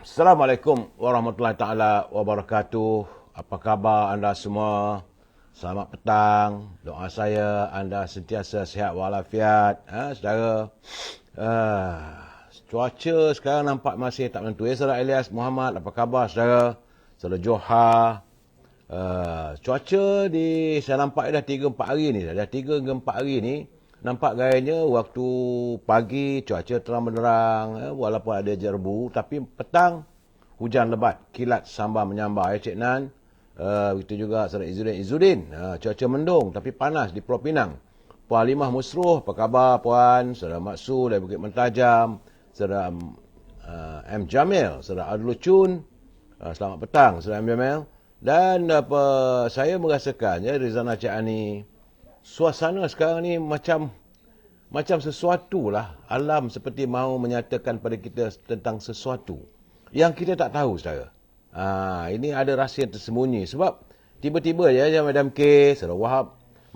Assalamualaikum warahmatullahi taala wabarakatuh. Apa khabar anda semua? Selamat petang. Doa saya anda sentiasa sihat walafiat. Saudara. Cuaca sekarang nampak masih tak menentu. Saudara Elias Muhammad, apa khabar saudara? Saudara Johar. Cuaca di saya nampak dah 3-4 hari ni. Dah 3 ke 4 hari ni. Nampak gayanya waktu pagi cuaca terang benderang, walaupun ada jerbu, tapi petang hujan lebat, kilat sambar menyambar Cik Nan. Begitu juga saudara Izzuddin. Cuaca mendung tapi panas di Pulau Pinang. Puan Halimah Musruh, apa khabar puan? Saudara Maksud dari Bukit Mentajam, saudara M Jamil, saudara Adlul Chun. Selamat petang saudara M Jamil. Dan saya merasakan Rizana Cik Ani, suasana sekarang ni macam sesuatu lah. Alam seperti mahu menyatakan pada kita tentang sesuatu yang kita tak tahu, saudara. Ini ada rahsia yang tersembunyi. Sebab tiba-tiba je Madam K, saudara Wahab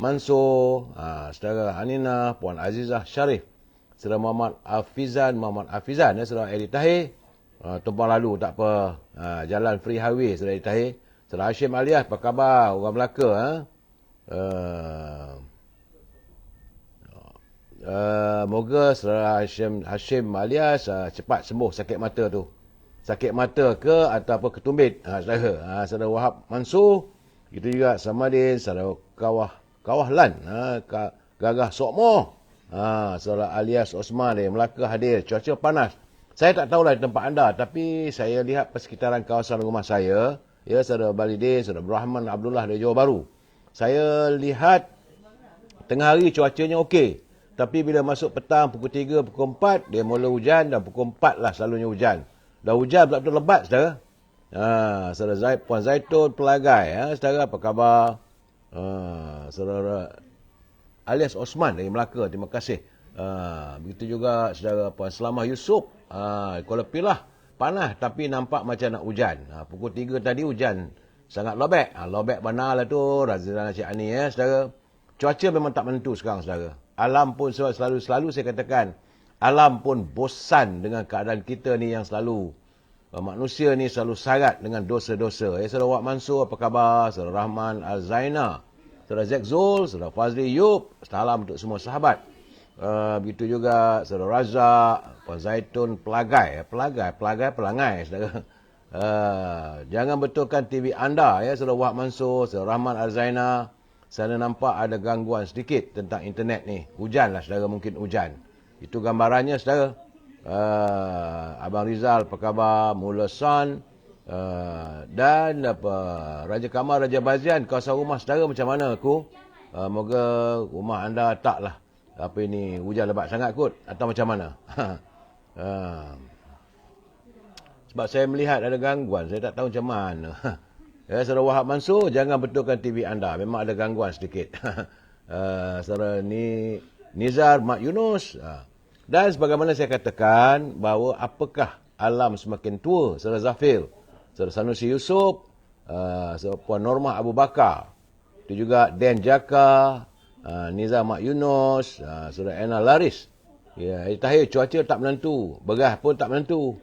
Mansur, saudara Hanina, Puan Azizah Sharif, saudara Muhammad Hafizan, saudara Edi Tahir, tumpang lalu tak apa, jalan free highway, saudara Edi Tahir, saudara Hashim Alias, apa khabar orang Melaka? Moga saudara Hashim alias cepat sembuh sakit mata tu. Sakit mata ke ataupun ketumbit, saudara. Saudara Wahab Mansur, itu juga Samadin, saudara Kawahlan, Gagah Sokmo, saudara alias Osman dari Melaka hadir. Cuaca panas. Saya tak tahulah di tempat anda, tapi saya lihat persekitaran kawasan rumah saya, saudara Balidin, saudara Rahman Abdullah dari Johor Bahru. Saya lihat tengah hari cuacanya okey. Tapi bila masuk petang pukul 3, pukul 4, dia mula hujan, dan pukul 4 lah selalunya hujan. Dah hujan betul-betul lebat, saudara. Saudara Puan Zaitun Pelagai, saudara apa khabar? Saudara alias Osman dari Melaka, terima kasih. Begitu juga saudara Puan Selamah Yusof, Kuala Pilah, panas tapi nampak macam nak hujan. Pukul 3 tadi hujan sangat lobek. Lobek benar lah tu, Razilana Cik Ani, saudara. Cuaca memang tak menentu sekarang, saudara. Alam pun selalu saya katakan, alam pun bosan dengan keadaan kita ni yang selalu, manusia ni selalu sarat dengan dosa-dosa. Saudara Wak Mansur, apa khabar? Saudara Rahman Al-Zaina, saudara Zek Zul, saudara Fazli Yub, salam untuk semua sahabat. Begitu juga saudara Razak, Puan Zaitun Pelangai, saudara. Jangan betulkan TV anda, saudara Wak Mansur, saudara Rahman Al-Zaina. Saya nampak ada gangguan sedikit tentang internet ni. Hujan lah, saudara, mungkin hujan. Itu gambarannya, saudara. Abang Rizal, apa khabar? Mula Son. Dan Raja Kamal, Raja Bazian, kawasan rumah saudara macam mana aku? Moga rumah anda taklah hujan lebat sangat kot. Atau macam mana? Sebab saya melihat ada gangguan. Saya tak tahu macam mana. Saudara Wahab Mansur, jangan betulkan TV anda. Memang ada gangguan sedikit. Saudara Nizar Mat Yunus. Dan sebagaimana saya katakan, bahawa apakah alam semakin tua. Saudara Zafil, saudara Sanusi Yusof, saudara Puan Normah Abu Bakar. Itu juga Dan Jaka, Nizar Mat Yunus, saudara Ena Laris. Tahir, cuaca tak menentu. Berah pun tak menentu.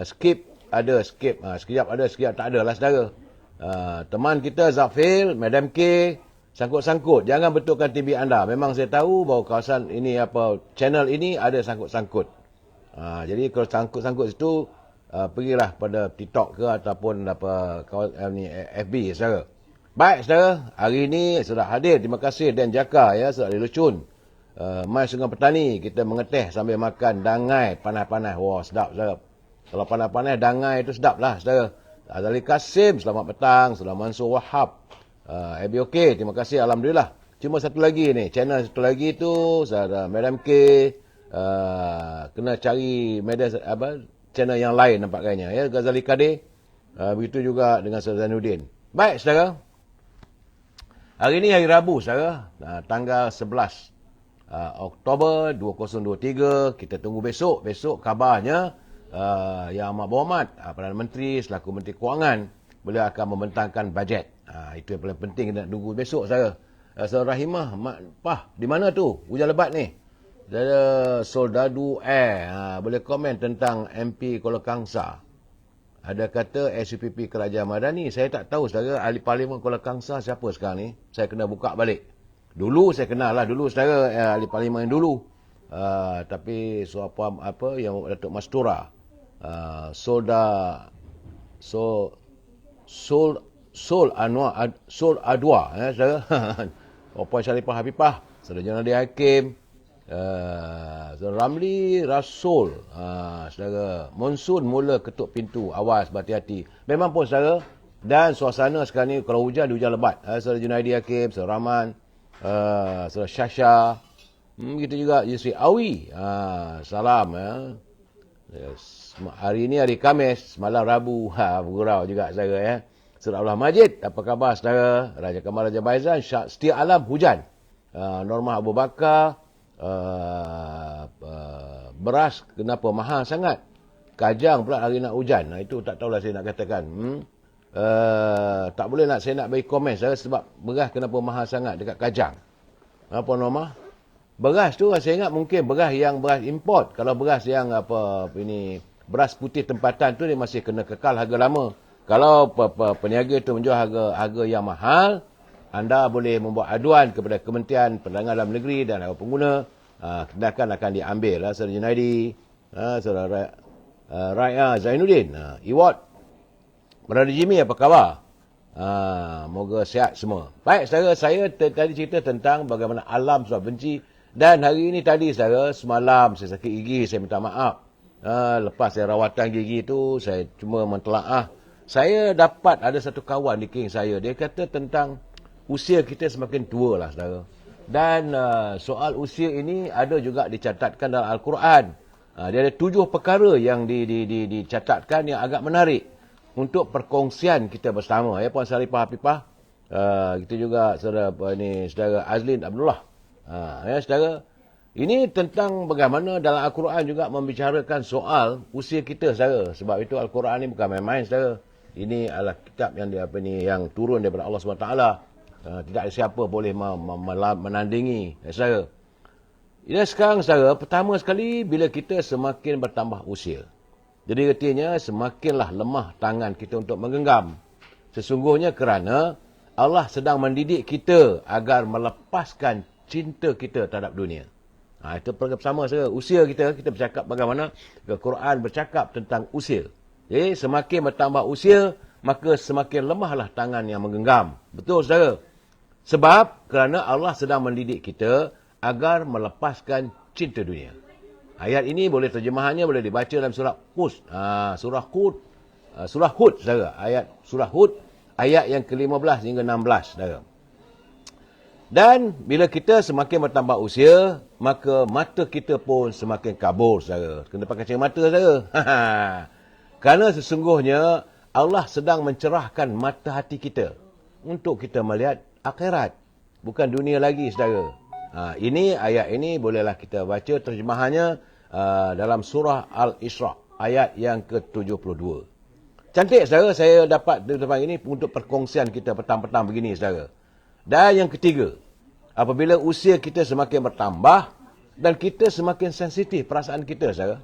Skip. Sekejap ada, sekejap tak ada lah, saudara. Teman kita Zafil, Madam K, sangkut-sangkut. Jangan betulkan TV anda. Memang saya tahu bahawa kawasan ini, channel ini ada sangkut-sangkut. Jadi kalau sangkut-sangkut situ, pergilah pada TikTok ke ataupun FB, saudara. Baik, saudara. Hari ini sudah hadir. Terima kasih Dan Jaka, saudara Lucun. Mai Sungai Petani, kita mengeteh sambil makan dangai panas-panas. Wah, sedap, saudara. Kalau panas-panas, dangai itu sedap lah, saudara. Azali Kasim, selamat petang. Saudara Mansur Wahab, ABOK, terima kasih, Alhamdulillah. Cuma satu lagi ni, channel satu lagi tu, saudara Madam K, kena cari channel yang lain nampak kayaknya. Ghazali Kadir, begitu juga dengan saudara Zainuddin. Baik, saudara. Hari ni hari Rabu, saudara, tanggal 11 Oktober 2023. Kita tunggu besok. Besok kabarnya, Yang Amat Berhormat Perdana Menteri selaku Menteri Kewangan beliau akan membentangkan bajet. Itu yang paling penting kita nak tunggu besok, saudara. Saudara Rahimah, di mana tu? Hujan lebat ni. Saudara Soldadu Air, boleh komen tentang MP Kuala Kangsar. Ada kata SUPP Kerajaan Madani. Saya tak tahu saudara ahli parlimen Kuala Kangsar siapa sekarang ni. Saya kena buka balik. Dulu saya kenal lah dulu saudara ahli parlimen yang dulu. Tapi apa yang Datuk Mastura. Sol Adwa saudara. Puan Syarifah Habibah, Saudara Jenerali Hakim, Saudara Ramli Rasul, saudara Monsun mula ketuk pintu, awas berhati-hati. Memang pun saudara, dan suasana sekarang ni kalau hujan lebat. Saudara Junaidi Hakim, Saudara Rahman, Saudara Syasha, begitu juga Yusri Awi, salam. Hari ini hari Khamis, semalam Rabu, bergurau juga saudara Saudara Abdullah Majid, apa khabar saudara? Raja Kamal Raja Baizan, setia alam hujan. Norma Abu Bakar, beras kenapa mahal sangat? Kajang pula hari nak hujan. Itu tak tahulah saya nak katakan. Tak boleh saya nak bagi komen saudara sebab beras kenapa mahal sangat dekat Kajang. Apa Norma? Beras tu saya ingat mungkin beras import. Kalau beras yang beras putih tempatan tu dia masih kena kekal harga lama. Kalau peniaga itu menjual harga yang mahal, anda boleh membuat aduan kepada Kementerian Perdagangan Dalam Negeri dan harga pengguna. Tindakan akan diambil. Saudara Junaidi, Saudara Raya Zainuddin, Iwat, Berada Jimmy, apa khabar? Moga sihat semua. Baik, saudara, saya tadi cerita tentang bagaimana alam sebab benci. Dan hari ini tadi, saudara, semalam saya sakit gigi, saya minta maaf. Lepas saya rawatan gigi itu, saya cuma mentelaah. Saya dapat ada satu kawan di King saya. Dia kata tentang usia kita semakin tua lah saudara. Dan soal usia ini ada juga dicatatkan dalam Al-Quran. Dia ada 7 perkara yang dicatatkan yang agak menarik. Untuk perkongsian kita bersama. Ya Puan Syarifah Habibah. Kita juga saudara Azlin Abdullah. Ya saudara. Ini tentang bagaimana dalam Al-Quran juga membicarakan soal usia kita saudara. Sebab itu Al-Quran ini bukan main-main saudara. Ini adalah kitab yang turun daripada Allah SWT. Tidak ada siapa boleh menandingi saudara. Ini sekarang saudara, pertama sekali bila kita semakin bertambah usia. Jadi artinya semakinlah lemah tangan kita untuk menggenggam. Sesungguhnya kerana Allah sedang mendidik kita agar melepaskan cinta kita terhadap dunia. Itu pertama saudara, usia kita bercakap bagaimana Al-Quran bercakap tentang usia. Jadi semakin bertambah usia, maka semakin lemahlah tangan yang menggenggam. Betul saudara? Sebab kerana Allah sedang mendidik kita agar melepaskan cinta dunia. Ayat ini boleh terjemahannya boleh dibaca dalam surah Hud. Surah Hud saudara. Surah Hud ayat yang ke-15 hingga 16 saudara. Dan bila kita semakin bertambah usia, maka mata kita pun semakin kabur saudara. Kena pakai kacamata saudara. Kerana sesungguhnya Allah sedang mencerahkan mata hati kita untuk kita melihat akhirat, bukan dunia lagi saudara. Ini ayat ini bolehlah kita baca terjemahannya dalam surah Al-Isra ayat yang ke-72. Cantik saudara, saya dapat di depan ini untuk perkongsian kita petang-petang begini saudara. Dan yang ketiga, apabila usia kita semakin bertambah dan kita semakin sensitif perasaan kita saudara.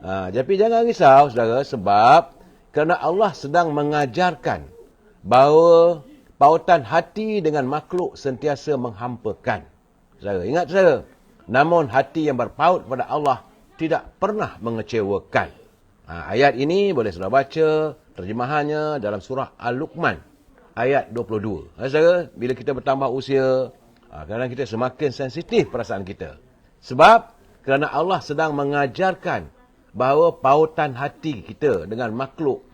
Tapi jangan risau saudara, sebab kerana Allah sedang mengajarkan bahawa pautan hati dengan makhluk sentiasa menghampakan. Saudara, ingat saudara, namun hati yang berpaut kepada Allah tidak pernah mengecewakan. Ayat ini boleh saudara baca terjemahannya dalam surah Al-Luqman ayat 22. Saudara, bila kita bertambah usia, kadang kita semakin sensitif perasaan kita. Sebab kerana Allah sedang mengajarkan bahawa pautan hati kita dengan makhluk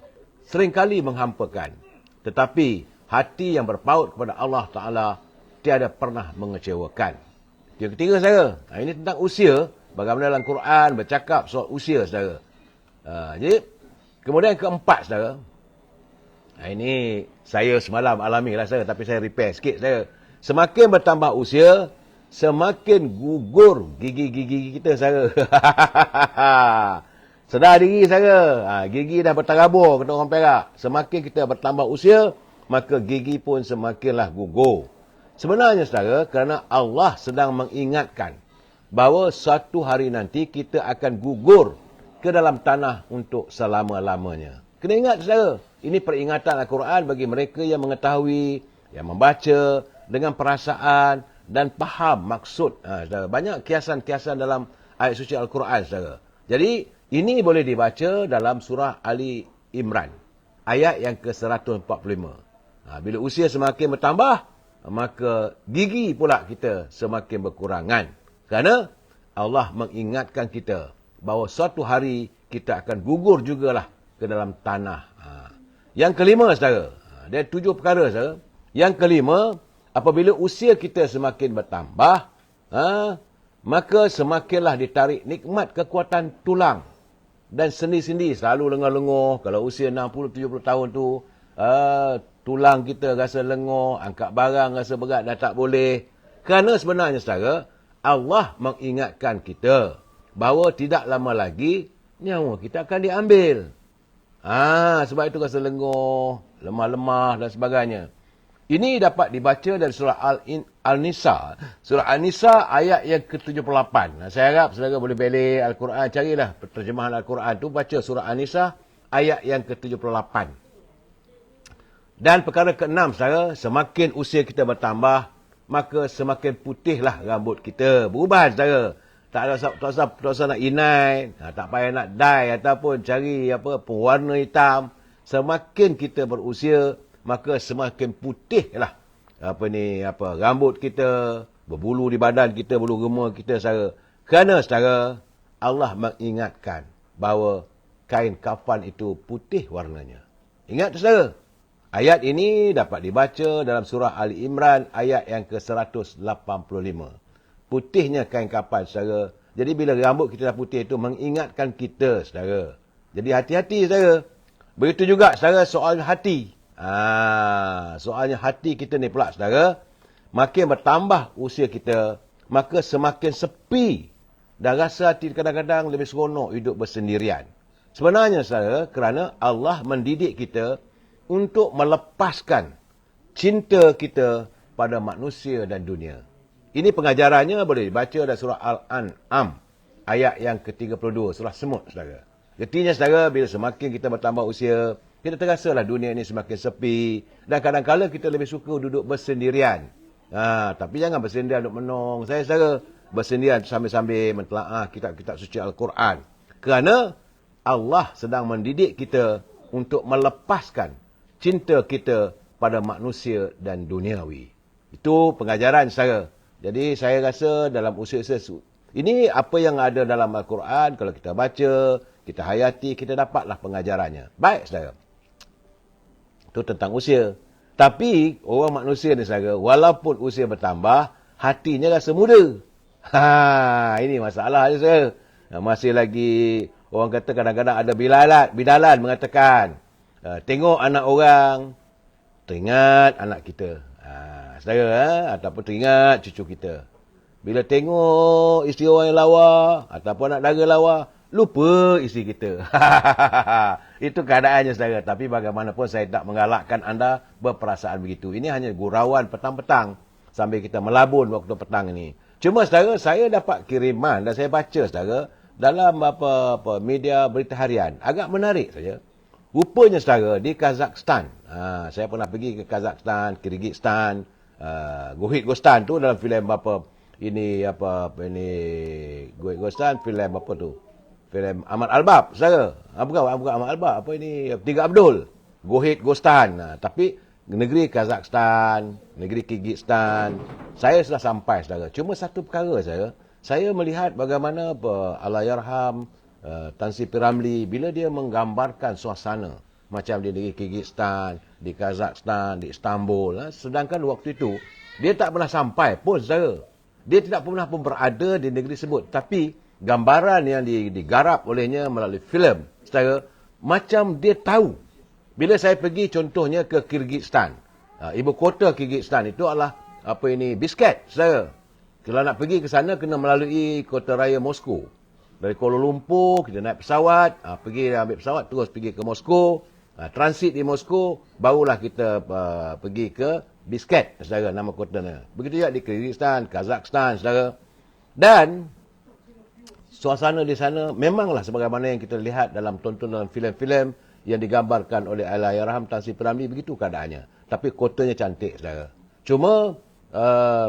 seringkali menghampakan. Tetapi hati yang berpaut kepada Allah Ta'ala tiada pernah mengecewakan. Yang ketiga saudara, ini tentang usia. Bagaimana dalam Quran bercakap soal usia saudara. Jadi, kemudian yang keempat saudara. Ini saya semalam alami lah saudara, tapi saya repair sikit saudara. Semakin bertambah usia, semakin gugur gigi-gigi kita saudara. Sedar diri saudara. Gigi dah berterabur, kata orang Perak. Semakin kita bertambah usia, maka gigi pun semakinlah gugur. Sebenarnya saudara, kerana Allah sedang mengingatkan bahawa suatu hari nanti kita akan gugur ke dalam tanah untuk selama-lamanya. Kena ingat saudara. Ini peringatan Al-Quran bagi mereka yang mengetahui, yang membaca dengan perasaan dan faham maksud. Saudara. Banyak kiasan-kiasan dalam ayat suci Al-Quran, saudara. Jadi, ini boleh dibaca dalam surah Ali Imran. Ayat yang ke-145. Bila usia semakin bertambah, maka gigi pula kita semakin berkurangan. Kerana Allah mengingatkan kita bahawa suatu hari kita akan gugur jugalah ke dalam tanah. Yang kelima, saudara. Dia 7 perkara, saudara. Yang kelima, apabila usia kita semakin bertambah, maka semakinlah ditarik nikmat kekuatan tulang dan sendi-sendi. Selalu lengar-lengur. Kalau usia 60-70 tahun tu, tulang kita rasa lengur, angkat barang rasa berat dah tak boleh. Kerana sebenarnya, saudara, Allah mengingatkan kita bahawa tidak lama lagi nyawa kita akan diambil. Sebab itu rasa lengur, lemah-lemah dan sebagainya. Ini dapat dibaca dari surah Al-Nisa. Surah Al-Nisa ayat yang ke-78. Saya harap saudara boleh balik Al-Quran. Carilah terjemahan Al-Quran tu. Baca surah Al-Nisa ayat yang ke-78. Dan perkara ke-6, saudara. Semakin usia kita bertambah, maka semakin putihlah rambut kita. Berubah, saudara. Tak usah nak inai, tak payah nak dye ataupun cari pewarna hitam. Semakin kita berusia, maka semakin putihlah rambut kita, berbulu di badan kita, bulu roma kita, saudara. Kerana, saudara, Allah mengingatkan bahawa kain kafan itu putih warnanya. Ingat, saudara. Ayat ini dapat dibaca dalam surah Ali Imran ayat yang ke-185. Putihnya kain kafan, saudara. Jadi bila rambut kita dah putih itu mengingatkan kita, saudara. Jadi hati-hati, saudara. Begitu juga, saudara, soal hati. Soalnya hati kita ni pula, saudara. Makin bertambah usia kita, maka semakin sepi. Dan rasa hati kadang-kadang lebih seronok hidup bersendirian. Sebenarnya, saudara, kerana Allah mendidik kita untuk melepaskan cinta kita pada manusia dan dunia. Ini pengajarannya boleh dibaca dari surah Al-An'am. Ayat yang ke-32, surah semut, saudara. Artinya, saudara, bila semakin kita bertambah usia, kita terasalah dunia ini semakin sepi. Dan kadang-kadang kita lebih suka duduk bersendirian. Tapi jangan bersendirian duduk menong. Saya, saudara, bersendirian sambil-sambil mentelaah kitab-kitab suci Al-Quran. Kerana Allah sedang mendidik kita untuk melepaskan cinta kita pada manusia dan duniawi. Itu pengajaran, saudara. Jadi saya rasa dalam usia-usia ini apa yang ada dalam Al-Quran, kalau kita baca, kita hayati, kita dapatlah pengajarannya. Baik, saudara. Itu tentang usia. Tapi orang manusia ni, saudara, walaupun usia bertambah, hatinya rasa muda. Ini masalah je, saudara. Masih lagi, orang kata kadang-kadang ada bidalan mengatakan, tengok anak orang, teringat anak kita. Saudara, ataupun teringat cucu kita. Bila tengok isteri orang yang lawa, ataupun anak dara lawa, lupa isteri kita. Itu keadaannya, saudara. Tapi bagaimanapun saya tak menggalakkan anda berperasaan begitu. Ini hanya gurauan petang-petang sambil kita melabun waktu petang ini. Cuma, saudara, saya dapat kiriman dan saya baca, saudara, dalam media berita harian. Agak menarik saja. Rupanya, saudara, di Kazakhstan. Saya pernah pergi ke Kazakhstan, Kyrgyzstan, Gohit-Gostan tu dalam filem Gohit-Gostan, filem apa tu? Filem Ahmad Albab, saudara. Bukan Ahmad Albab, Tiga Abdul. Gohit-Gostan. Tapi negeri Kazakhstan, negeri Kyrgyzstan, saya sudah sampai, saudara. Cuma satu perkara, saya melihat bagaimana Allahyarham Tan Sri P. Ramlee bila dia menggambarkan suasana macam di negeri Kyrgyzstan, di Kazakhstan, di Istanbul. Sedangkan waktu itu, dia tak pernah sampai pun, saudara. Dia tidak pernah pun berada di negeri tersebut. Tapi, gambaran yang digarap olehnya melalui filem, saudara, macam dia tahu. Bila saya pergi contohnya ke Kyrgyzstan. Ibu kota Kyrgyzstan itu adalah, Bishkek, saudara. Kalau nak pergi ke sana, kena melalui kota raya Moskow. Dari Kuala Lumpur, kita naik pesawat, pergi ambil pesawat, terus pergi ke Moskow. Transit di Moskow, barulah kita pergi ke Bishkek, saudara, nama kotanya. Begitu juga di Kyrgyzstan, Kazakhstan, saudara. Dan suasana di sana memanglah sebagaimana yang kita lihat dalam tontonan filem-filem yang digambarkan oleh Allahyarham Tan Sri P. Ramlee, begitu keadaannya. Tapi kotanya cantik, saudara. Cuma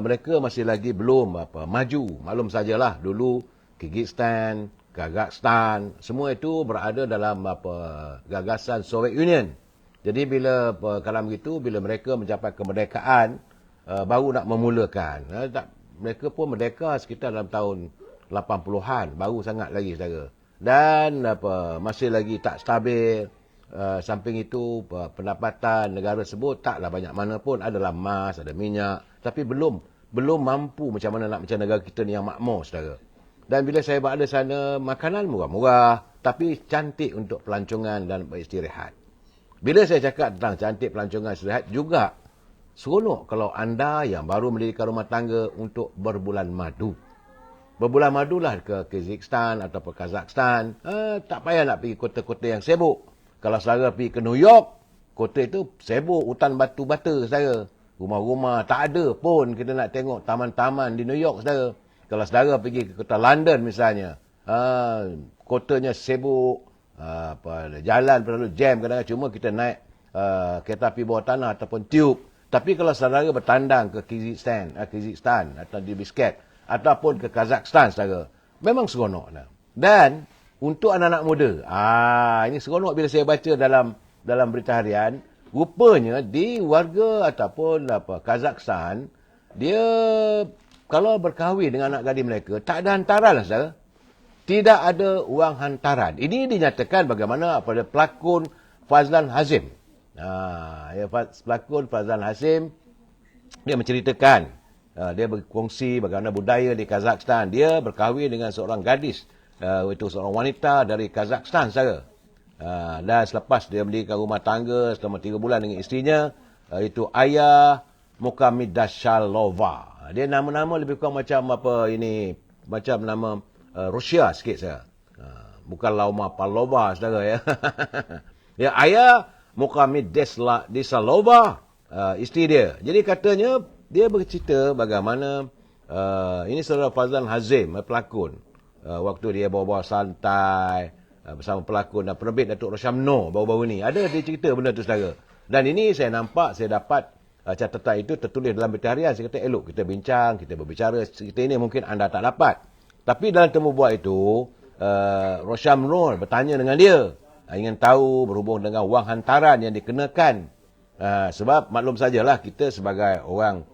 mereka masih lagi belum maju. Maklum sajalah dulu Kyrgyzstan, Kazakhstan, semua itu berada dalam gagasan Soviet Union. Jadi bila kalau begitu, bila mereka mencapai kemerdekaan, baru nak memulakan. Mereka pun merdeka sekitar dalam tahun 80-an, baru sangat lagi, saudara. Dan masih lagi tak stabil. Samping itu pendapatan negara tersebut taklah banyak mana pun, adalah emas, ada minyak, tapi belum mampu macam mana nak macam negara kita ni yang makmur, saudara. Dan bila saya berada sana, makanan murah-murah tapi cantik untuk pelancongan dan beristirahat. Bila saya cakap tentang cantik pelancongan istirahat, juga seronok kalau anda yang baru mendirikan rumah tangga untuk berbulan madu. Berbulan madulah ke Kyrgyzstan atau ke Kazakhstan. Tak payah nak pergi kota-kota yang sibuk. Kalau saudara pergi ke New York, kota itu sibuk, hutan batu-bata, saudara. Rumah-rumah tak ada pun kita nak tengok taman-taman di New York, saudara. Kalau saudara pergi ke kota London misalnya, kotanya sibuk, jalan perlu jam kadang-kadang, cuma kita naik kereta api bawah tanah ataupun tube. Tapi kalau saudara bertandang ke Kyrgyzstan atau di Bishkek ataupun ke Kazakhstan, saudara, memang seronok. Dan untuk anak-anak muda, ini seronok bila saya baca dalam berita harian, rupanya di warga ataupun Kazakhstan, dia kalau berkahwin dengan anak gadis mereka, tak ada hantaran lah, saudara. Tidak ada wang hantaran. Ini dinyatakan bagaimana pada pelakon Fazlan Hazim. Pelakon Fazlan Hazim, dia menceritakan, dia berkongsi bagaimana budaya di Kazakhstan. Dia berkahwin dengan seorang gadis, itu seorang wanita dari Kazakhstan, saudara. Dan selepas dia mendirikan rumah tangga selama 3 bulan dengan isterinya, itu Aya Mukamidashalova. Dia nama-nama lebih kurang macam macam nama Rusia sikit, saudara. Bukan Lauma Pavlova, saudara, ya. Ya, Aya Mukamidashalova, isteri dia. Jadi katanya dia bercerita bagaimana ini saudara Fazlan Hazim, pelakon. Waktu dia bawa-bawa santai bersama pelakon dan penerbit Datuk Roshamno baru-baru ni. Ada dia cerita benda tu, saudara. Dan ini saya dapat catatan itu tertulis dalam berita harian. Saya kata elok kita bincang, kita berbicara. Cerita ini mungkin anda tak dapat. Tapi dalam temu bual itu, Roshamno bertanya dengan dia. Ingin tahu berhubung dengan wang hantaran yang dikenakan. Sebab maklum sajalah kita sebagai orang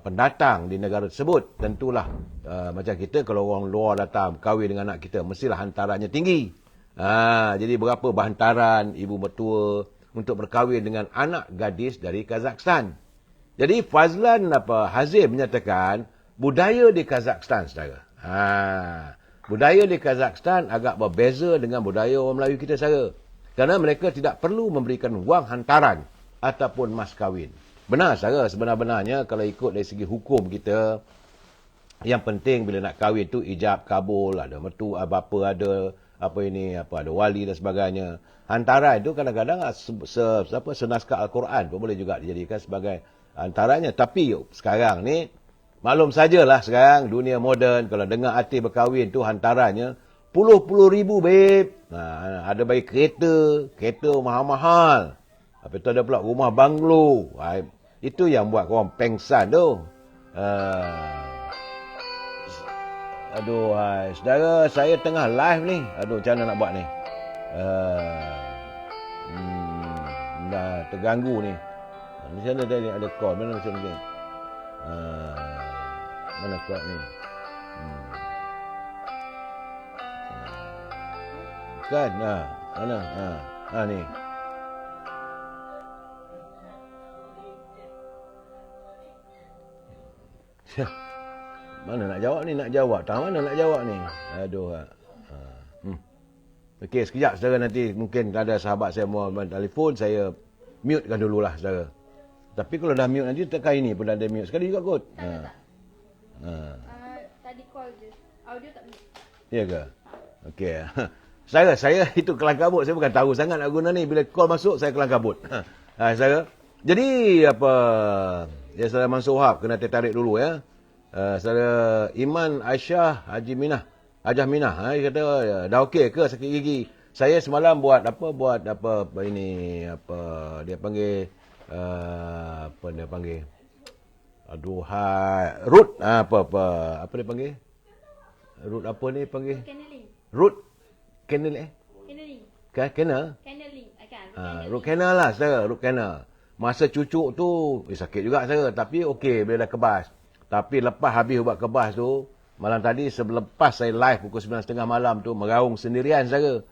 pendatang di negara tersebut, tentulah macam kita kalau orang luar datang kahwin dengan anak kita, mestilah hantarannya tinggi. Jadi berapa hantaran ibu mertua untuk berkahwin dengan anak gadis dari Kazakhstan. Jadi Fazlan Hazim menyatakan budaya di Kazakhstan, saudara. Budaya di Kazakhstan agak berbeza dengan budaya orang Melayu kita, saudara. Kerana mereka tidak perlu memberikan wang hantaran ataupun mas kahwin. Benar, saudara, sebenar-benarnya kalau ikut dari segi hukum kita, yang penting bila nak kahwin tu ijab kabul, ada mertua, bapa ada, ada wali dan sebagainya. Hantaran itu kadang-kadang senaskah Al-Quran pun boleh juga dijadikan sebagai hantarannya. Tapi sekarang ni, maklum sajalah sekarang dunia moden, kalau dengar artis berkahwin tu hantarannya puluh ribu, babe. Ada bagi kereta mahal-mahal. Lepas tu ada pula rumah banglo. Itu yang buat korang pengsan tu. Saudara, saya tengah live ni. Macam mana nak buat ni? Dah terganggu ni. Macam mana tadi ada call? Mana macam ni? Mana call ni? Kan? Mana? Ni. Mana nak jawab ni? Nak jawab. Tak mana nak jawab ni? Okey, sekejap, saudara. Nanti mungkin ada sahabat saya mau telefon, saya mutekan dululah, saudara. Tapi kalau dah mute nanti tekan ini pun ada mute sekali juga kot. Tadi call je. Audio tak mute. Ya ke? Okey. Saya itu kelang kabut. Saya bukan tahu sangat nak guna ni. Bila call masuk, saya kelang kabut. Saudara. Jadi, saudara Mansur Wahab kena tertarik dulu, ya. Saudara Iman Aisyah Hajah Minah. Dia kata, dah okey ke sakit gigi? Saya semalam buat apa ini, apa dia panggil, apa dia panggil, aduh, root, apa dia panggil, root apa ni panggil, Canneling. root canal Canneling. canal, Canneling. Kan? root canal lah saudara, root canal. Masa cucuk tu sakit juga saudara, tapi okey bila dah kebas. Tapi lepas habis ubat kebas tu, malam tadi selepas saya live pukul 9.30 malam tu meraung sendirian saudara.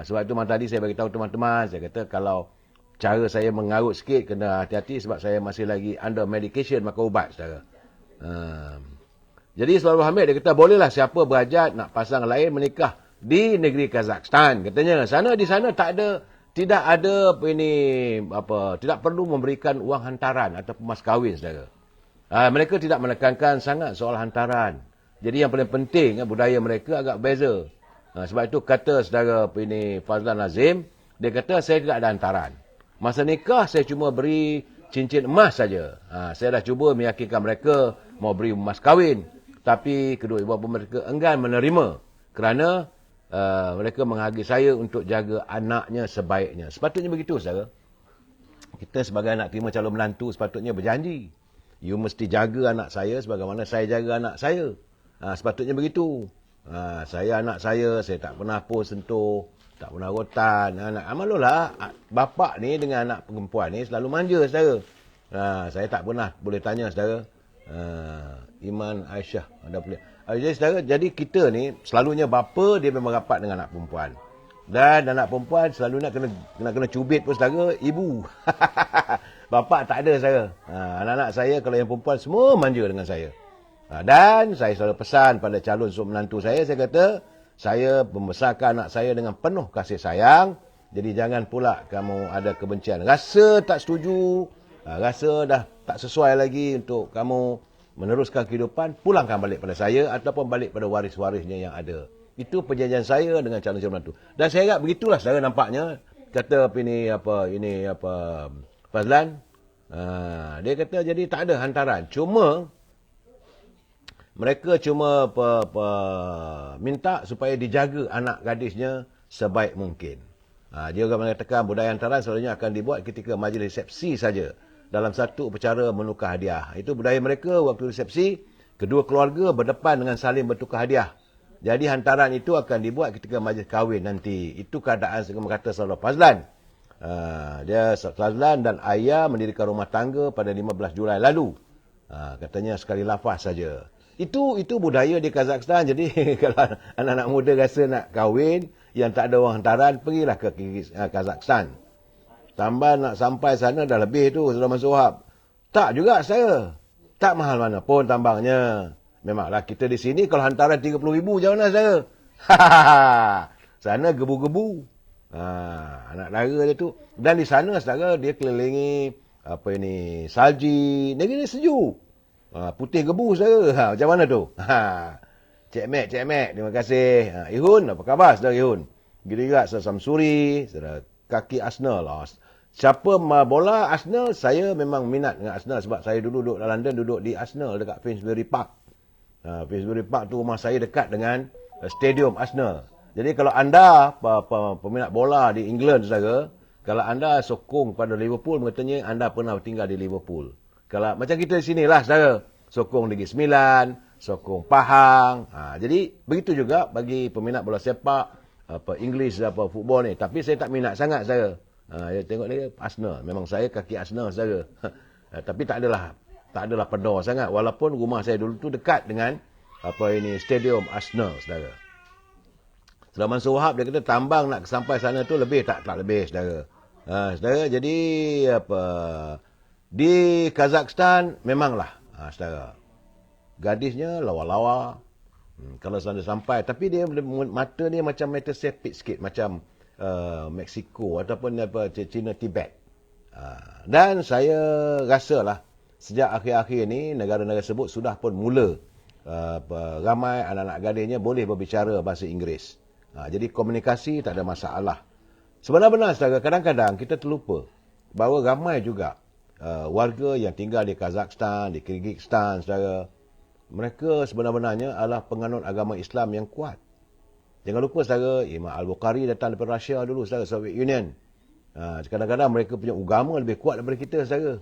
Sebab tu malam tadi saya bagi tahu teman-teman, saya kata kalau cara saya mengarut sikit kena hati-hati sebab saya masih lagi under medication makan ubat saudara. Jadi Saudara Hamid dia kata bolehlah siapa berhajat nak pasang lain menikah di negeri Kazakhstan. Katanya di sana tidak ada tidak perlu memberikan wang hantaran atau mas kahwin saudara. Mereka tidak menekankan sangat soal hantaran. Jadi yang paling penting budaya mereka agak beza. Sebab itu kata saudara Fazlan Azim, dia kata saya tidak ada hantaran. Masa nikah saya cuma beri cincin emas saja. Saya dah cuba meyakinkan mereka mau beri emas kahwin. Tapi kedua ibu bapa mereka enggan menerima kerana mereka menghargai saya untuk jaga anaknya sebaiknya. Sepatutnya begitu saudara. Kita sebagai anak terima calon menantu sepatutnya berjanji. You mesti jaga anak saya sebagaimana saya jaga anak saya. Sepatutnya begitu. Saya anak saya tak pernah pun sentuh, tak pernah rotan. Malulah bapa ni dengan anak perempuan ni selalu manja saudara. Saya tak pernah boleh tanya saudara. Iman Aisyah ada boleh. Jadi saudara, jadi kita ni selalunya bapa dia memang rapat dengan anak perempuan. Dan anak perempuan selalu nak kena cubit pun saudara, ibu. Bapa tak ada saudara. Anak-anak saya kalau yang perempuan semua manja dengan saya. Dan saya selalu pesan pada calon suami menantu saya kata, saya membesarkan anak saya dengan penuh kasih sayang. Jadi jangan pula kamu ada kebencian. Rasa tak setuju, rasa dah tak sesuai lagi untuk kamu meneruskan kehidupan, pulangkan balik pada saya ataupun balik pada waris-warisnya yang ada. Itu perjanjian saya dengan calon menantu. Dan saya ingat begitulah saudara nampaknya. Kata Fazlan. Dia kata jadi tak ada hantaran. Mereka cuma minta supaya dijaga anak gadisnya sebaik mungkin. Dia juga mengatakan budaya hantaran selalunya akan dibuat ketika majlis resepsi saja. Dalam satu upacara menukar hadiah. Itu budaya mereka waktu resepsi. Kedua keluarga berdepan dengan saling bertukar hadiah. Jadi hantaran itu akan dibuat ketika majlis kahwin nanti. Itu keadaan sebagaimana kata Saudara Fazlan. Fazlan dan ayah mendirikan rumah tangga pada 15 Julai lalu. Katanya sekali lafaz saja. Itu budaya di Kazakhstan. Jadi kalau anak-anak muda rasa nak kahwin yang tak ada wang hantaran, pergilah ke Kazakhstan. Tambah nak sampai sana dah lebih tu Saudara Mansur Wahab. Tak juga saya. Tak mahal mana pun tambangnya. Memanglah kita di sini kalau hantaran 30,000 jauh mana saya. Sana gebu-gebu. Anak dara dia tu. Dan di sana saudara dia kelilingi salji. Negeri ni sejuk. Putih gebu saudara. Macam mana tu? Cik Mek. Terima kasih. Ihun, apa khabar saudara Ihun? Gitu juga Saudara Samsuri, Saudara Kaki Arsenal. Siapa bola Arsenal, saya memang minat dengan Arsenal sebab saya dulu duduk dalam London, duduk di Arsenal dekat Finsbury Park. Finsbury Park tu rumah saya dekat dengan stadium Arsenal. Jadi kalau anda peminat bola di England saudara, kalau anda sokong pada Liverpool, katanya anda pernah tinggal di Liverpool. Kalau macam kita di sinilah saudara, sokong Negeri Sembilan, sokong Pahang. Jadi begitu juga bagi peminat bola sepak, English football ni. Tapi saya tak minat sangat saya. Tengok ni Arsenal. Memang saya kaki Arsenal saja. Tapi tak adalah pedar sangat. Walaupun rumah saya dulu tu dekat dengan stadium Arsenal saudara. Saudara Mansur Wahab dia kata tambang nak sampai sana tu lebih tak lebih saudara. Saudara jadi di Kazakhstan memanglah saudara. Gadisnya lawa-lawa. Kalau sana sampai tapi dia mata dia macam mata sepit sikit macam Mexico ataupun China Tibet. Dan saya rasalah sejak akhir-akhir ni negara-negara tersebut sudah pun mula ramai anak-anak gadisnya boleh berbicara bahasa Inggeris. Jadi komunikasi tak ada masalah. Sebenar-benar saudara kadang-kadang kita terlupa bahawa ramai juga warga yang tinggal di Kazakhstan, di Kyrgyzstan saudara. Mereka sebenar-benarnya adalah penganut agama Islam yang kuat. Jangan lupa saudara, Imam Al-Bukhari datang daripada Rusia dulu, saudara, Soviet Union. Kadang-kadang mereka punya agama lebih kuat daripada kita, saudara.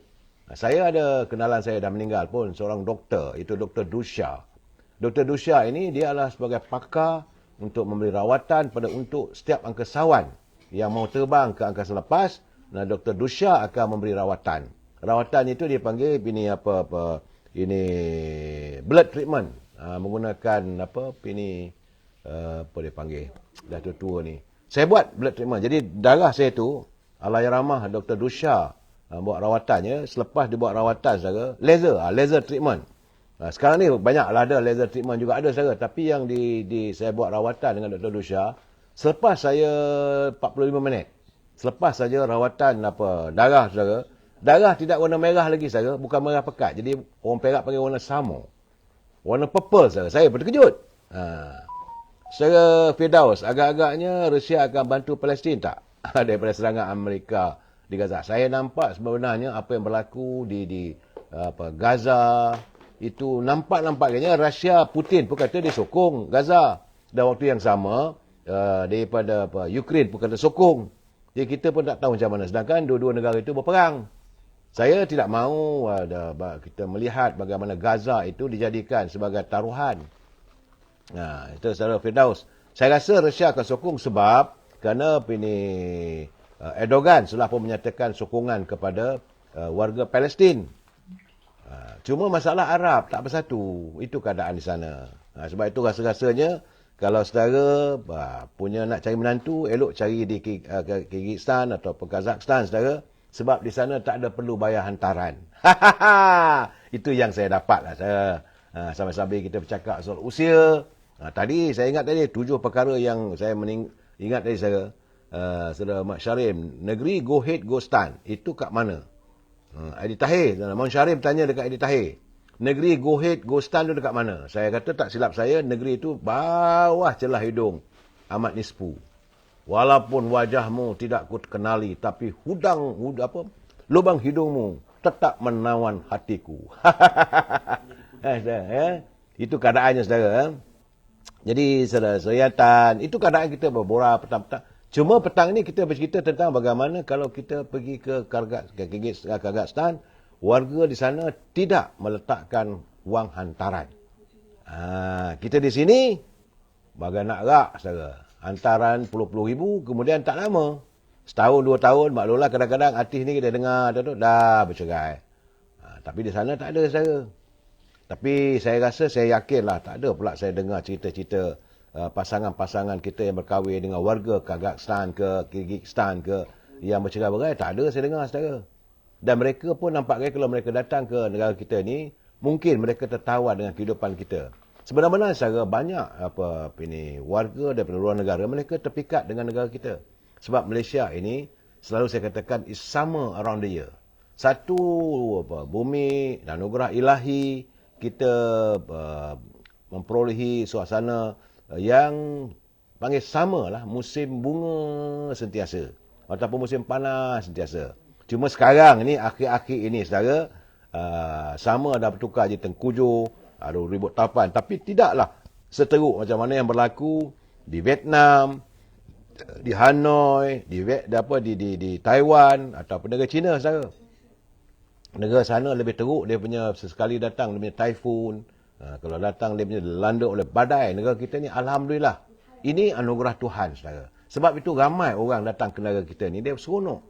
Saya ada kenalan, saya dah meninggal pun, seorang doktor, itu Dr. Dusha. Dr. Dusha ini dia adalah sebagai pakar untuk memberi rawatan untuk setiap angkasawan yang mau terbang ke angkasa lepas. Nah, Dr. Dusha akan memberi rawatan. Rawatan itu dia panggil ini ini blood treatment. Menggunakan apa dia panggil, dah tua ni. Saya buat blood treatment. Jadi darah saya tu, Allahyarhamah Dr. Dusha buat rawatannya. Selepas dia buat rawatan, saudara, laser treatment. Sekarang ni banyaklah ada laser treatment juga ada, saudara. Tapi yang saya buat rawatan dengan Dr. Dusha, selepas saya 45 minit, selepas saja rawatan darah, saudara, darah tidak warna merah lagi, saudara, bukan merah pekat. Jadi orang Perak panggil warna sama. Warna purple, saudara. Saya pun terkejut. Saudara Firdaus, agak-agaknya Rusia akan bantu Palestin tak? Daripada serangan Amerika di Gaza. Saya nampak sebenarnya apa yang berlaku di Gaza itu nampaknya Rusia, Putin pun kata dia sokong Gaza. Dan waktu yang sama daripada Ukraine pun kata sokong. Jadi kita pun tak tahu macam mana. Sedangkan dua-dua negara itu berperang. Saya tidak mahu kita melihat bagaimana Gaza itu dijadikan sebagai taruhan. Itu saudara Firdaus. Saya rasa Rusia akan sokong sebab kerana Erdogan sudah pun menyatakan sokongan kepada warga Palestin. Cuma masalah Arab tak bersatu. Itu keadaan di sana. Sebab itu rasa-rasanya kalau saudara punya nak cari menantu, elok cari di Kyrgyzstan atau Kazakhstan, saudara. Sebab di sana tak ada perlu bayar hantaran. Itu yang saya dapat lah, saudara. Sambil-sambil kita bercakap soal usia. Tadi saya ingat tadi 7 perkara yang saya ingat tadi, saudara. Saudara Mak Syarim, negeri go ahead go stand. Itu kat mana? Adi Tahir. Mak Syarim tanya dekat Adi Tahir. Negeri go ahead go stand tu dekat mana? Saya kata tak silap saya, negeri itu bawah celah hidung Ahmad Nispu. Walaupun wajahmu tidak ku kenali, tapi lubang hidungmu tetap menawan hatiku. Itu keadaannya, saudara. Jadi, saudara, sayatan, itu keadaan kita berborak petang-petang. Cuma petang ni kita bercerita tentang bagaimana kalau kita pergi ke Kazakhstan, warga di sana tidak meletakkan wang hantaran. Kita di sini, bagai nak rak, saudara. Hantaran puluh-puluh ribu, kemudian tak lama. Setahun, 2 tahun, maklumlah kadang-kadang artis ni kita dengar, dah bercerai. Tapi di sana tak ada, saudara. Tapi saya rasa, saya yakinlah, tak ada pula saya dengar cerita-cerita pasangan-pasangan kita yang berkahwin dengan warga Kazakhstan ke Kyrgyzstan ke yang bercerai-berai. Tak ada saya dengar, saudara. Dan mereka pun nampaknya kalau mereka datang ke negara kita ni, mungkin mereka tertawa dengan kehidupan kita. Sebenarnya secara banyak warga daripada luar negara, mereka terpikat dengan negara kita. Sebab Malaysia ini, selalu saya katakan, is summer around the year. Satu bumi, anugerah ilahi, kita memperolehi suasana yang panggil sama lah, musim bunga sentiasa ataupun musim panas sentiasa. Cuma sekarang ni, akhir-akhir ini, saudara, sama dah bertukar je tengkujuh, ada ribut tapan, tapi tidaklah seteruk macam mana yang berlaku di Vietnam, di Hanoi, di Taiwan ataupun negara China, saudara. Negara sana lebih teruk, dia punya sesekali datang dia punya typhoon. Kalau datang dia punya dilanda oleh badai. Negara kita ni alhamdulillah. Ini anugerah Tuhan, saudara. Sebab itu ramai orang datang ke negara kita ni, dia seronok.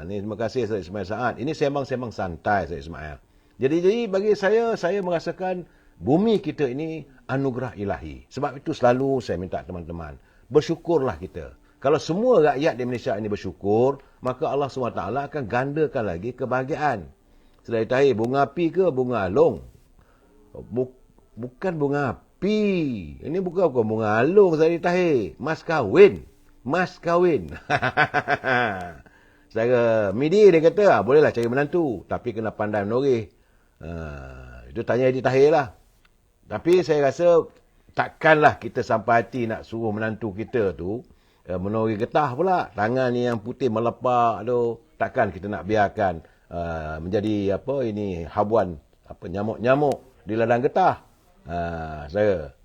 Ni terima kasih Said Ismail Saad. Ini sembang-sembang santai, Said Ismail. Jadi bagi saya merasakan bumi kita ini anugerah ilahi. Sebab itu selalu saya minta teman-teman, bersyukurlah kita. Kalau semua rakyat di Malaysia ini bersyukur, maka Allah SWT akan gandakan lagi kebahagiaan. Selain Tahir, bunga api ke bunga alung? Bukan bunga api. Ini bukan bunga alung, Selain Tahir. Mas kahwin. Secara midi dia kata, bolehlah cari menantu, tapi kena pandai menoreh. Itu tanya Edi Tahir lah. Tapi saya rasa, takkanlah kita sampai hati nak suruh menantu kita tu menoreh getah pula. Tangan ni yang putih melepak tu, takkan kita nak biarkan menjadi habuan nyamuk-nyamuk di ladang getah. Saya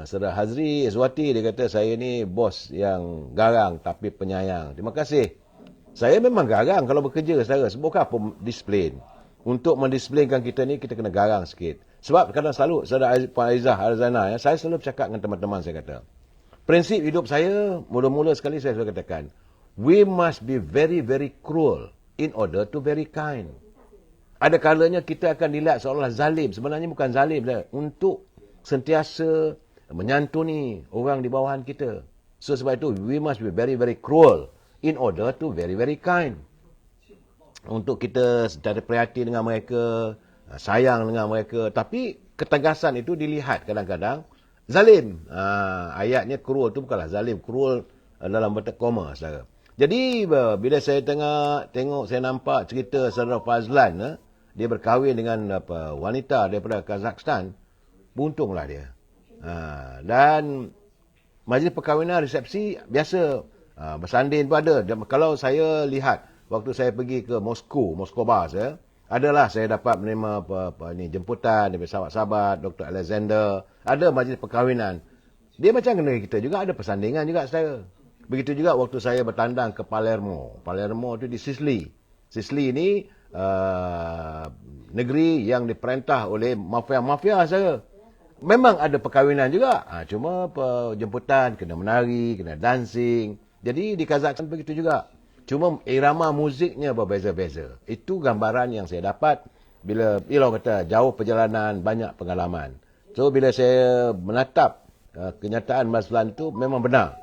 Saudara Hazri Azwati, dia kata saya ni bos yang garang tapi penyayang. Terima kasih. Saya memang garang kalau bekerja, saudara. Sebab apa disiplin. Untuk mendisiplinkan kita ni, kita kena garang sikit. Sebab kadang selalu, saudara Puan Aizah Arzana, saya selalu bercakap dengan teman-teman saya kata, prinsip hidup saya, mula-mula sekali saya selalu katakan, we must be very, very cruel in order to very kind. Ada kalanya kita akan dilihat seolah zalim. Sebenarnya bukan zalim. Untuk sentiasa menyantuni orang di bawahan kita. So sebab itu, we must be very, very cruel in order to very, very kind. Untuk kita secara prihatin dengan mereka, sayang dengan mereka. Tapi ketegasan itu dilihat kadang-kadang zalim. Ayatnya cruel itu bukanlah zalim. Cruel dalam bentuk koma, saudara. Jadi bila saya tengok, saya nampak cerita saudara Fazlan, dia berkahwin dengan wanita daripada Kazakhstan, beruntunglah dia. Dan majlis perkahwinan, resepsi biasa, bersanding pun ada. Dan kalau saya lihat waktu saya pergi ke Moskow Bars, adalah saya dapat menerima jemputan daripada sahabat-sahabat Dr. Alexander. Ada majlis perkahwinan. Dia macam negeri kita juga, ada persandingan juga, saudara. Begitu juga waktu saya bertandang ke Palermo. Palermo itu di Sicily. Sicily ni negeri yang diperintah oleh mafia-mafia, saudara. Memang ada perkahwinan juga. Cuma jemputan, kena menari, kena dancing. Jadi di Kazakhstan begitu juga. Cuma irama muziknya berbeza-beza. Itu gambaran yang saya dapat bila kata jauh perjalanan, banyak pengalaman. So bila saya menatap kenyataan Mazlan itu memang benar.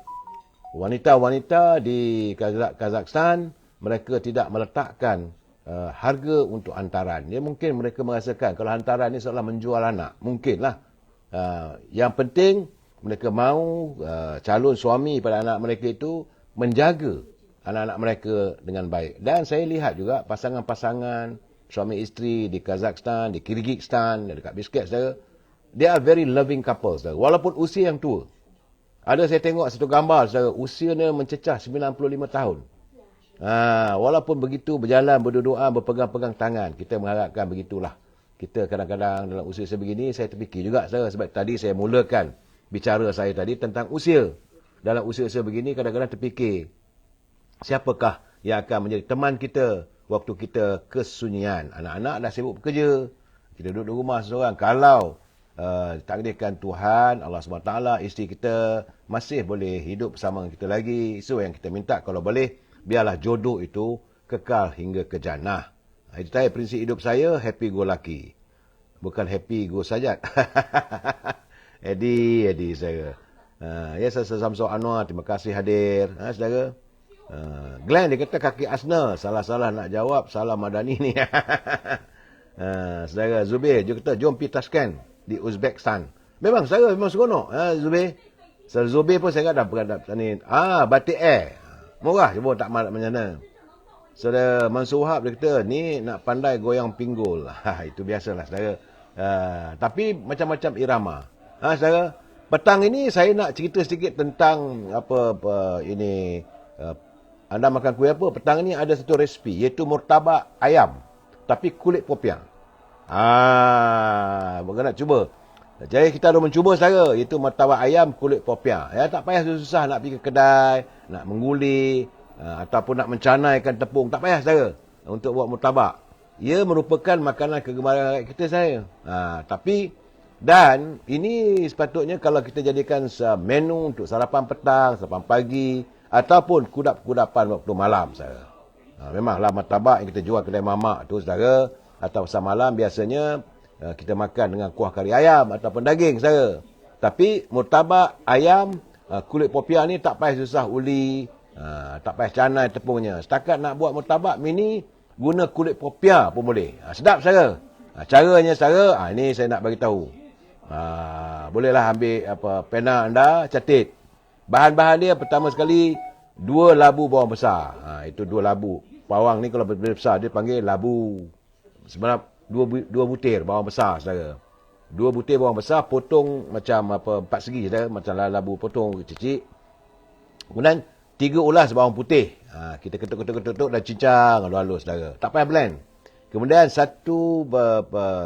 Wanita-wanita di Kazakhstan, mereka tidak meletakkan harga untuk hantaran. Dia mungkin mereka merasakan kalau hantaran ni seolah menjual anak. Mungkinlah. Yang penting mereka mahu calon suami pada anak mereka itu menjaga anak-anak mereka dengan baik. Dan saya lihat juga pasangan-pasangan suami isteri di Kazakhstan, di Kyrgyzstan, dekat Bishkek, saudara. They are very loving couples, saudara. Walaupun usia yang tua. Ada saya tengok satu gambar, saudara, usianya mencecah 95 tahun. Walaupun begitu, berjalan, berduaan, berpegang-pegang tangan. Kita mengharapkan begitulah. Kita kadang-kadang dalam usia sebegini, saya terfikir juga, saudara. Sebab tadi saya mulakan bicara saya tadi tentang usia. Dalam usia-usia begini, kadang-kadang terfikir, siapakah yang akan menjadi teman kita waktu kita kesunyian? Anak-anak dah sibuk bekerja. Kita duduk di rumah seorang. Kalau takdirkan Tuhan, Allah SWT, isteri kita masih boleh hidup bersama kita lagi. So yang kita minta kalau boleh, biarlah jodoh itu kekal hingga ke jannah. Itu saya prinsip hidup saya, happy go lucky. Bukan happy go sajat. Eddie saya. Ya, saya Samsul Anwar, terima kasih hadir. Saudara. Glenn dia kata kaki Arsenal. Salah-salah nak jawab. Salah Madani ni. Saudara Zubir dia kata jom pergi Tashkent di Uzbekistan. Memang saudara memang seronok. Zubir. Saudara Zubir pun saya kata ni. Batik Air. Murah je pun tak malam macam mana. Saudara Mansur Wahab dia kata ni nak pandai goyang pinggul. Itu biasalah saudara. Tapi macam-macam irama. Saudara. Petang ini saya nak cerita sedikit tentang ini. Anda makan kuih apa? Petang ni ada satu resipi, iaitu murtabak ayam. Tapi kulit popiah. Bukan nak cuba. Jadi kita dah mencuba saudara, iaitu murtabak ayam kulit popiah. Tak payah susah nak pergi ke kedai, nak mengguli, ataupun nak mencanaikan tepung. Tak payah saudara untuk buat murtabak. Ia merupakan makanan kegemaran kita saya. Dan ini sepatutnya kalau kita jadikan menu untuk sarapan petang, sarapan pagi, ataupun kudap-kudapan waktu malam, saudara. Memanglah martabak yang kita jual kedai mamak tu, saudara, atau pasal malam biasanya kita makan dengan kuah kari ayam ataupun daging, saudara. Tapi murtabak ayam kulit popiah ni tak payah susah uli, tak payah canai tepungnya. Setakat nak buat murtabak mini, guna kulit popiah pun boleh. Sedap, saudara. Caranya, saudara, ini saya nak bagi tahu. Bolehlah ambil pena anda, catat. Bahan-bahan dia pertama sekali 2 labu bawang besar. Itu 2 labu. Bawang ni kalau besar dia panggil labu. Sebenarnya 2 butir bawang besar, saudara. 2 butir bawang besar potong macam 4 segi, saudara, macam labu potong kecil-kecil. Kemudian 3 ulas bawang putih. Kita ketuk-ketuk dan cincang halus-halus, saudara. Tak payah blend. Kemudian 1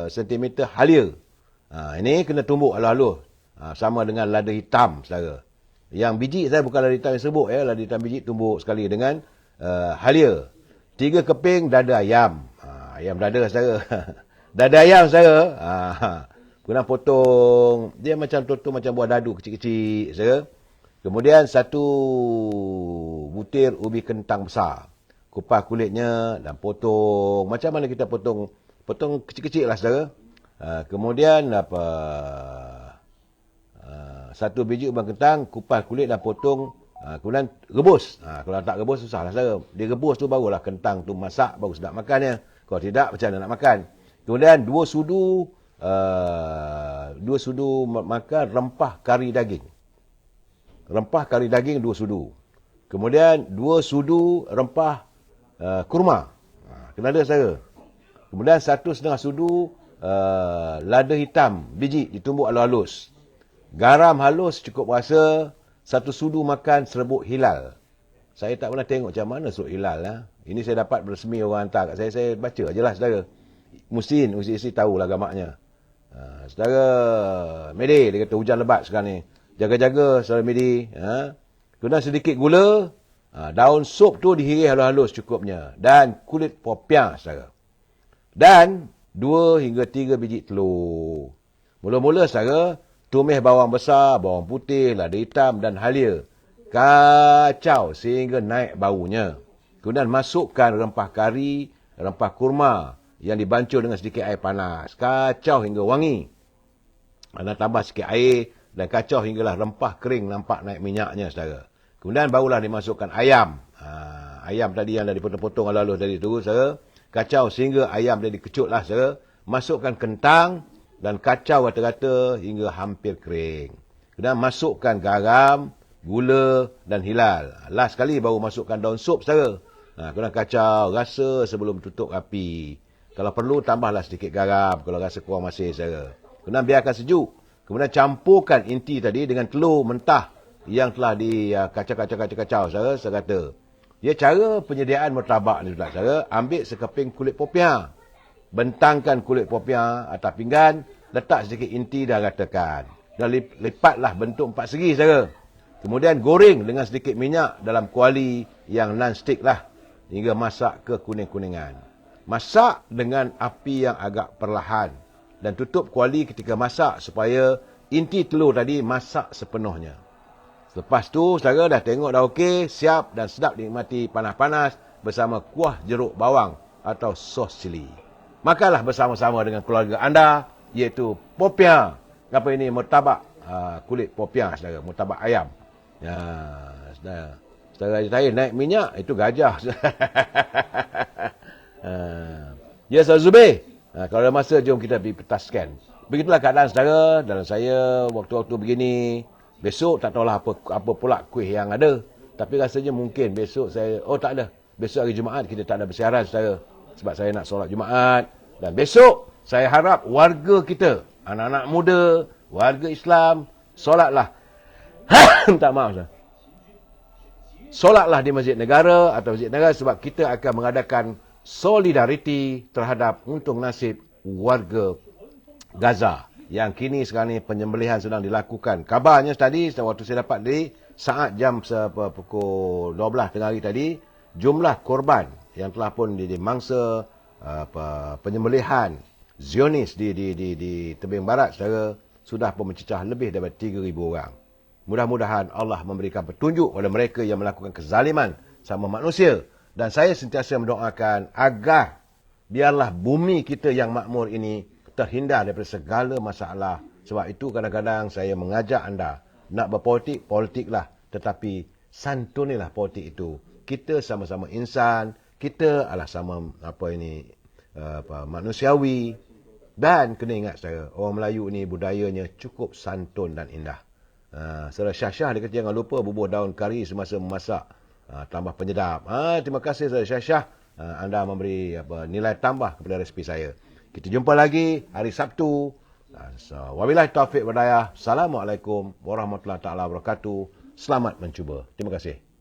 sentimeter halia. Ini kena tumbuk halus-halus. Sama dengan lada hitam, saudara. Yang biji saya bukan lada hitam yang serbuk, ya. Lada hitam biji tumbuk sekali dengan halia. 3 keping dada ayam. Ayam dada, saudara. Dada ayam, saudara. Kemudian potong, dia macam macam buah dadu kecil-kecil, saudara. Kemudian 1 butir ubi kentang besar. Kupas kulitnya dan potong. Macam mana kita potong kecil-kecil lah, saudara. Kemudian 1 biji ubi kentang, kupas kulit dan potong. Kemudian rebus. Kalau tak rebus susah lah, saudara. Dia rebus tu barulah kentang tu masak, baru sedap makannya. Kalau tidak, macam mana nak makan. Kemudian 2 sudu makan rempah kari daging. Rempah kari daging 2 sudu. Kemudian 2 sudu rempah kurma. Kena ada, saudara. Kemudian 1,5 sudu lada hitam biji ditumbuk halus-halus. Garam halus cukup rasa. 1 sudu makan serbuk hilal. Saya tak pernah tengok macam mana serbuk hilal. Ini saya dapat beresmi orang hantar kat saya. Saya baca je lah, saudara. Mesti tahulah gamaknya. Saudara Medi, dia kata hujan lebat sekarang ni. Jaga-jaga, saudara Medi. Kemudian sedikit gula. Daun sup tu dihiris halus-halus cukupnya. Dan kulit popiah, saudara. Dan 2 hingga 3 biji telur. Mula-mula, saudara, tumis bawang besar, bawang putih, lada hitam dan halia. Kacau sehingga naik baunya. Kemudian masukkan rempah kari, rempah kurma yang dibancur dengan sedikit air panas. Kacau hingga wangi. Anda tambah sikit air dan kacau hinggalah rempah kering nampak naik minyaknya, saudara. Kemudian barulah dimasukkan ayam. Ayam tadi yang dah dipotong-potong halus-halus tadi tu, saudara. Kacau sehingga ayam dia dikecut lah, saudara. Masukkan kentang dan kacau rata-rata hingga hampir kering. Kemudian masukkan garam, gula dan hilal. Last sekali baru masukkan daun sup, saudara. Kemudian kacau rasa sebelum tutup api. Kalau perlu tambahlah sedikit garam kalau rasa kurang masih, saudara. Kemudian biarkan sejuk. Kemudian campurkan inti tadi dengan telur mentah yang telah dikacau-kacau, saudara. Saya kata, dia cara penyediaan murtabak ni pula, saudara. Ambil sekeping kulit popiah. Bentangkan kulit popiah atas pinggan, letak sedikit inti dan ratakan. Dan lipatlah bentuk 4 segi, saudara. Kemudian goreng dengan sedikit minyak dalam kuali yang non-stick lah. Hingga masak ke kuning-kuningan. Masak dengan api yang agak perlahan. Dan tutup kuali ketika masak supaya inti telur tadi masak sepenuhnya. Lepas tu, saudara dah tengok dah okey, siap dan sedap dinikmati panas-panas bersama kuah jeruk bawang atau sos cili. Makanlah bersama-sama dengan keluarga anda, iaitu popiah. Apa ini? Murtabak kulit popiah, saudara. Murtabak ayam. Ya, saudara. Saudara saya naik minyak, itu gajah. Ya, Saudara Zubir. Kalau ada masa, jom kita pergi petaskan. Begitulah keadaan, saudara. Dalam saya, waktu-waktu begini, besok tak tahulah apa pula kuih yang ada. Tapi rasanya mungkin besok saya... Oh, tak ada. Besok hari Jumaat kita tak ada bersiaran, saudara. Sebab saya nak solat Jumaat. Dan besok saya harap warga kita, anak-anak muda, warga Islam, solatlah. Tak maaf, saudara. Solatlah di Masjid Negara atau Masjid Negara sebab kita akan mengadakan solidariti terhadap untung nasib warga Gaza. Yang kini sekarang ni penyembelihan sedang dilakukan. Kabarnya tadi, waktu saya dapat di saat jam pukul 12 tengah hari tadi, jumlah korban yang telah pun dimangsa penyembelihan Zionis di tebing barat, saudara, sudah pun mencecah lebih daripada 3,000 orang. Mudah-mudahan Allah memberikan petunjuk kepada mereka yang melakukan kezaliman sama manusia. Dan saya sentiasa mendoakan agar biarlah bumi kita yang makmur ini terhindar daripada segala masalah. Sebab itu kadang-kadang saya mengajak anda nak berpolitik, politiklah. Tetapi santunilah politik itu. Kita sama-sama insan, kita adalah sama manusiawi. Dan kena ingat, saya orang Melayu ni budayanya cukup santun dan indah. Saudara Syah-Syah dia kata jangan lupa bubuh daun kari semasa memasak, tambah penyedap. Terima kasih saudara Syah-Syah, anda memberi nilai tambah kepada resipi saya. Kita jumpa lagi hari Sabtu. Wabillahi taufiq wal hidayah. Assalamualaikum warahmatullahi taala wabarakatuh. Selamat mencuba. Terima kasih.